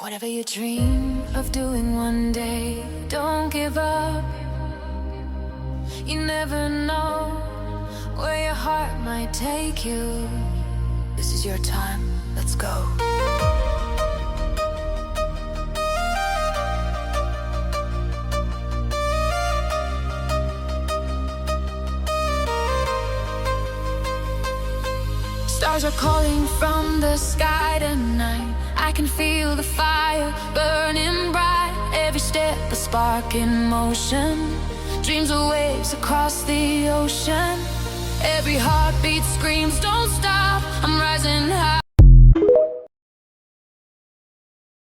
Whatever you dream of doing one day, don't give up. You never know where your heart might take you. This is your time, let's go. Stars are calling from the sky tonight. I can feel the fire burning bright. Every step a spark in motion. Dreams are waves across the ocean. Every heartbeat screams, don't stop. I'm rising high.